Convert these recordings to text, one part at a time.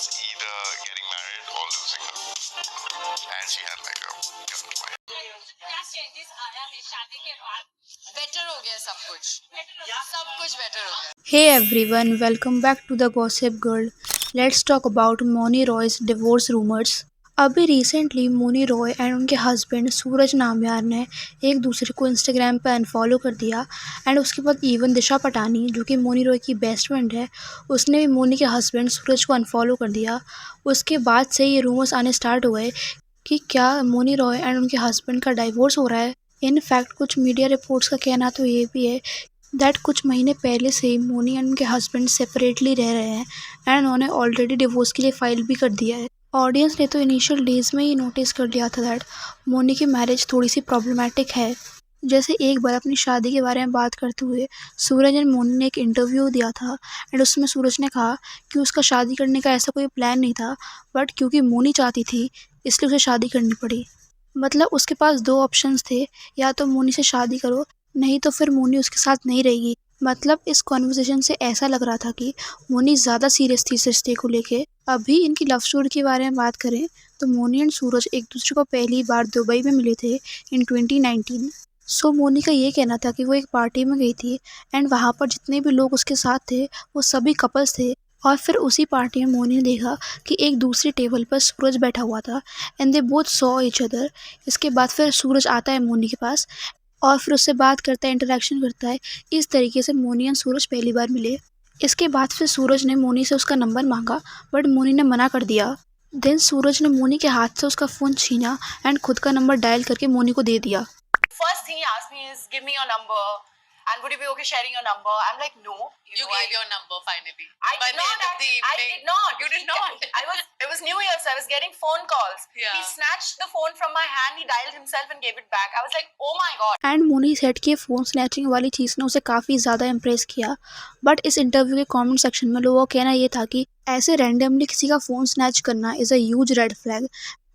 either getting married or losing her. And she had like a gun. क्या changes आया है शादी के बाद? बेटर हो गया सब कुछ बेटर हो गया। Hey everyone, welcome back to the Gossip Girl. Let's talk about Moni Roy's divorce rumors. अभी रिसेंटली मोनी रॉय एंड उनके हस्बैंड सूरज नाम्यार ने एक दूसरे को इंस्टाग्राम पे अनफॉलो कर दिया एंड उसके बाद इवन दिशा पटानी जो कि मोनी रॉय की बेस्ट फ्रेंड है उसने भी मोनी के हस्बैंड सूरज को अनफॉलो कर दिया। उसके बाद से ये रूमर्स आने स्टार्ट हुए कि क्या मोनी रॉय एंड उनके हस्बैंड का डाइवोर्स हो रहा है। इनफैक्ट कुछ मीडिया रिपोर्ट्स का कहना तो ये भी है दैट कुछ महीने पहले से ही मोनी एंड उनके हस्बैंड सेपरेटली रह रहे हैं एंड उन्होंने ऑलरेडी डिवोर्स के लिए फाइल भी कर दिया है। ऑडियंस ने तो इनिशियल डेज में ही नोटिस कर लिया था दैट मोनी की मैरिज थोड़ी सी प्रॉब्लमैटिक है। जैसे एक बार अपनी शादी के बारे में बात करते हुए सूरज एंड मोनी ने एक इंटरव्यू दिया था एंड उसमें सूरज ने कहा कि उसका शादी करने का ऐसा कोई प्लान नहीं था बट क्योंकि मोनी चाहती थी इसलिए उसे शादी करनी पड़ी। मतलब उसके पास दो ऑप्शंस थे, या तो मोनी से शादी करो नहीं तो फिर मोनी उसके साथ नहीं रहेगी। मतलब इस कॉन्वर्सेशन से ऐसा लग रहा था कि मोनी ज़्यादा सीरियस थी इस रिश्ते को लेके। अभी इनकी लव स्टोरी के बारे में बात करें तो मोनी एंड सूरज एक दूसरे को पहली बार दुबई में मिले थे इन 2019। सो मोनी का ये कहना था कि वो एक पार्टी में गई थी एंड वहाँ पर जितने भी लोग उसके साथ थे वो सभी कपल्स थे और फिर उसी पार्टी में मोनी ने देखा कि एक दूसरी टेबल पर सूरज बैठा हुआ था and they both saw each other. इसके बाद फिर सूरज आता है मोनी के पास और फिर उससे बात करता है, इंटरेक्शन करता है। इस तरीके से मोनी एंड सूरज पहली बार मिले। इसके बाद फिर सूरज ने मोनी से उसका नंबर मांगा बट मोनी ने मना कर दिया। देन सूरज ने मोनी के हाथ से उसका फ़ोन छीना एंड खुद का नंबर डायल करके मोनी को दे दिया। First thing he asked me is, give me your number. And would you be okay sharing your number? I'm like, no. You gave your number finally. I By did the not. end of the I evening. did not. You did not. It was New Year, so I was getting phone calls. Yeah. He snatched the phone from my hand. He dialed himself and gave it back. I was like, oh my god. And Moni सेट की phone snatching वाली चीज़ ने उसे काफ़ी ज़्यादा impress किया। But इस इंटरव्यू के कमेंट सेक्शन में लोगों का कहना ये था कि ऐसे रैंडमली किसी का फ़ोन स्नैच करना is a huge red flag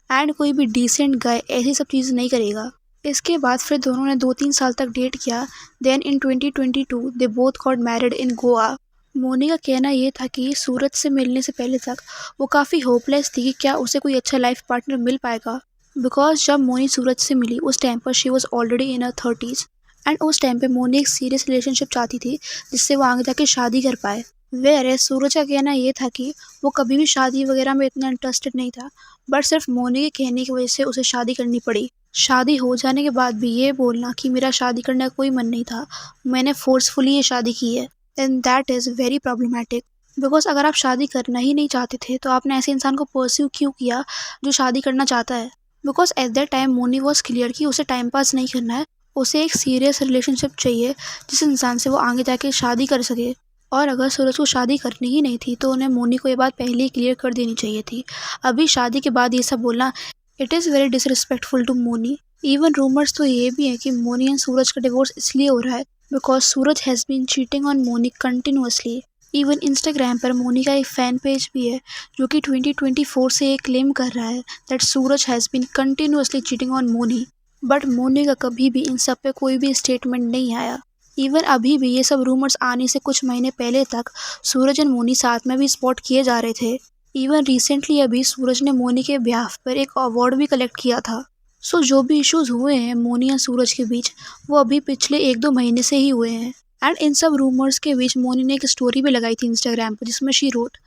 and कोई भी डिसेंट गाय ऐसी सब चीज़ नहीं करेगा। इसके बाद फिर दोनों ने 2-3 साल तक डेट किया। Then in 2022 they both got married in Goa. Moni का कहना ये था कि सूरज से मिलने से पहले तक वो काफ़ी होपलेस थी कि क्या उसे कोई अच्छा लाइफ पार्टनर मिल पाएगा, बिकॉज जब मोनी सूरज से मिली उस टाइम पर she was already in her 30s and उस टाइम पे मोनी एक सीरियस रिलेशनशिप चाहती थी जिससे वो आगे जाके शादी कर पाए। वेयर सूरज का कहना ये था कि वो कभी भी शादी वगैरह में इतना इंटरेस्टेड नहीं था बट सिर्फ मोनी के कहने की वजह से उसे शादी करनी पड़ी। शादी हो जाने के बाद भी ये बोलना कि मेरा शादी करने का कोई मन नहीं था, मैंने फोर्सफुली ये शादी की है, and that is very problematic. Because अगर आप शादी करना ही नहीं चाहते थे तो आपने ऐसे इंसान को परस्यू क्यों किया जो शादी करना चाहता है। Because at that time Moni was clear कि उसे टाइम पास नहीं करना है, उसे एक सीरियस रिलेशनशिप चाहिए जिस इंसान से वो आगे जाके शादी कर सके। और अगर सूरज को शादी करनी ही नहीं थी तो उन्हें मोनी को ये बात पहले ही क्लियर कर देनी चाहिए थी। अभी शादी के बाद ये सब बोलना it is very disrespectful to Moni. Even rumours तो ये भी है कि मोनी एंड सूरज का डिवोर्स इसलिए हो रहा है because Suraj has been cheating on Moni continuously. Even Instagram पर मोनी का एक फ़ैन पेज भी है जो कि 2024 से ये क्लेम कर रहा है that Suraj has been continuously cheating on Moni. But Moni का कभी भी इन सब पे कोई भी स्टेटमेंट नहीं आया। इवन अभी भी ये सब रूमर्स आने से कुछ महीने पहले तक सूरज एंड मोनी साथ में भी स्पॉट किए जा रहे थे। इवन रिसेंटली अभी सूरज ने मोनी के ब्याह पर एक अवार्ड भी कलेक्ट किया था। सो जो भी इश्यूज हुए हैं मोनी और सूरज के बीच वो अभी पिछले 1-2 महीने से ही हुए हैं। एंड इन सब रूमर्स के बीच मोनी ने एक स्टोरी भी लगाई थी इंस्टाग्राम पर जिसमें she wrote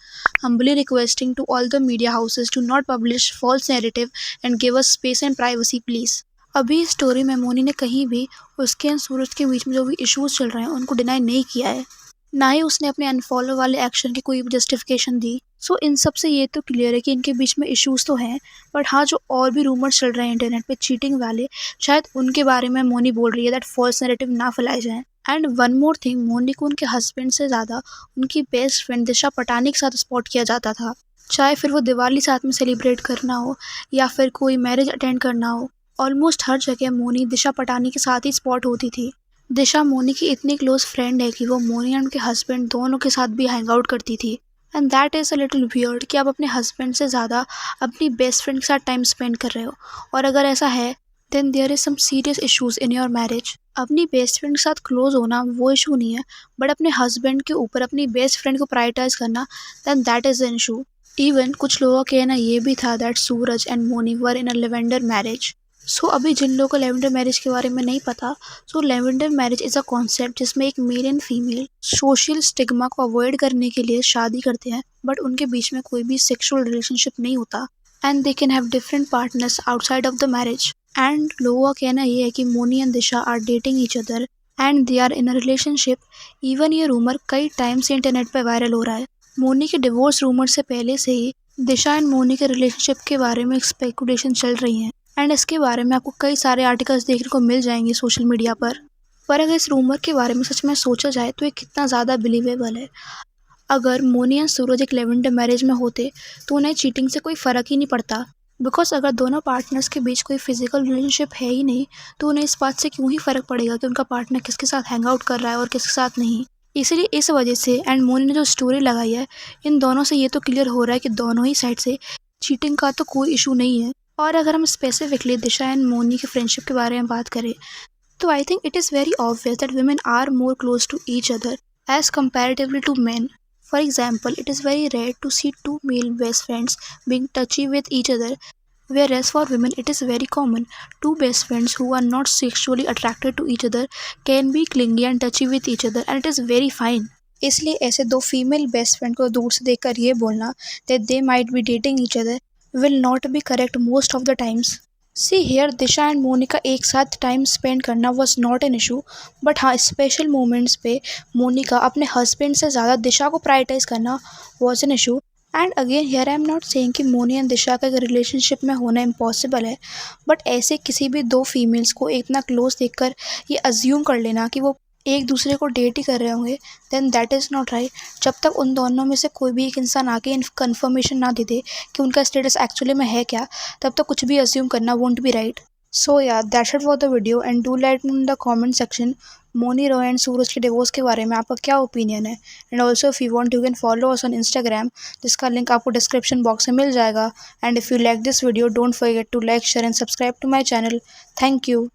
humbly requesting to all the media houses to not publish false narrative and give us space and privacy please. अभी इस स्टोरी में मोनी ने कहीं भी उसके एंड सूरज के बीच में जो भी इश्यूज चल रहे हैं उनको डिनाई नहीं किया है, ना ही उसने अपने अनफॉलो वाले एक्शन की कोई जस्टिफिकेशन दी। सो इन सब से ये तो क्लियर है कि इनके बीच में इश्यूज तो हैं, बट हाँ जो और भी रूमर्स चल रहे हैं इंटरनेट पे चीटिंग वाले शायद उनके बारे में मोनी बोल रही है दैट फॉल्स नैरेटिव ना फैलाए जाएं। And one more thing, Moni को उनके हस्बैंड से ज़्यादा उनकी बेस्ट फ्रेंड दिशा पटानी के साथ स्पॉट किया जाता था, चाहे फिर वो दिवाली साथ में सेलिब्रेट करना हो या फिर कोई मैरिज अटेंड करना हो। ऑलमोस्ट हर जगह मोनी दिशा पटानी के साथ ही स्पॉट होती थी। दिशा मोनी की इतनी क्लोज फ्रेंड है कि वो मोनी और उनके हस्बैंड दोनों के साथ भी हैंग आउट करती थी। And that is a little weird कि आप अपने हस्बैंड से ज़्यादा अपनी बेस्ट फ्रेंड के साथ टाइम स्पेंड कर रहे हो, और अगर ऐसा है then there is some serious issues in your marriage. अपनी बेस्ट फ्रेंड के साथ क्लोज होना वो इशू नहीं है, बट अपने हस्बैंड के ऊपर अपनी बेस्ट फ्रेंड को प्रायोरिटाइज करना then that is an issue. Even कुछ लोगों का कहना ये भी था that Suraj and Moni were in a lavender marriage. So अभी जिन लोगों को लेवेंडर मैरिज के बारे में नहीं पता, so lavender marriage is a concept जिसमें एक male and female social stigma को अवॉइड करने के लिए शादी करते हैं, बट उनके बीच में कोई भी सेक्सुअल रिलेशनशिप नहीं होता and they can have different partners outside of the marriage. And लोगों का कहना ये है कि Moni and Disha are dating each other and they are in a relationship. Even ये रूमर कई टाइम से इंटरनेट पर वायरल हो रहा है। मोनी के डिवोर्स रूमर से पहले से ही दिशा एंड मोनी के रिलेशनशिप के बारे में स्पेकुलेशन चल रही हैं एंड इसके बारे में आपको कई सारे आर्टिकल्स देखने को मिल जाएंगे सोशल मीडिया पर अगर इस रूमर के बारे में सच में सोचा जाए तो ये कितना ज़्यादा बिलीवेबल है। अगर मोनी एंड सूरज एक लेवेंडर मैरिज में होते तो उन्हें चीटिंग से कोई फ़र्क ही नहीं पड़ता, बिकॉज अगर दोनों पार्टनर्स के बीच कोई फिजिकल रिलेशनशिप है ही नहीं तो उन्हें इस बात से क्यों ही फ़र्क पड़ेगा कि उनका पार्टनर किसके साथ हैंग आउट कर रहा है और किसके साथ नहीं। इसलिए इस वजह से एंड मोनी ने जो स्टोरी लगाई है, इन दोनों से ये तो क्लियर हो रहा है कि दोनों ही साइड से चीटिंग का तो कोई इशू नहीं है। और अगर हम स्पेसिफिकली दिशा एंड मोनी के फ्रेंडशिप के बारे में बात करें तो I think it is very obvious that women are more close to each other as comparatively to men. For example, it is very rare to see two male best friends being touchy with each other, whereas for women it is very common. Two best friends who are not sexually attracted to each other can be clingy and touchy with each other and it is very fine. इसलिए ऐसे दो female best friend को दूर से देखकर ये बोलना that they might be dating each other will not be correct most of the times. See here, Disha and Monika एक साथ टाइम स्पेंड करना was not an issue, but हाँ स्पेशल मोमेंट्स पे मोनिका अपने हस्बैंड से ज़्यादा दिशा को प्रायोरिटाइज करना was an issue. And again here I am not saying कि मोनी एंड दिशा का एक रिलेशनशिप में होना इम्पॉसिबल है, बट ऐसे किसी भी दो फीमेल्स को इतना क्लोज देखकर ये अज्यूम कर लेना कि वो एक दूसरे को डेट ही कर रहे होंगे, then that is not right. जब तक उन दोनों में से कोई भी एक इंसान आके कन्फर्मेशन ना दे दे कि उनका स्टेटस एक्चुअली में है क्या, तब तक कुछ भी अज्यूम करना won't be right. So yeah that's it for the video and do let me in the comment section Moni Roy and Suraj के डिवोर्स के बारे में आपका क्या ओपिनियन है। And also if you want you can follow us on Instagram, जिसका link आपको description box में मिल जाएगा। And if you like this video don't forget to like share and subscribe to my channel. Thank you.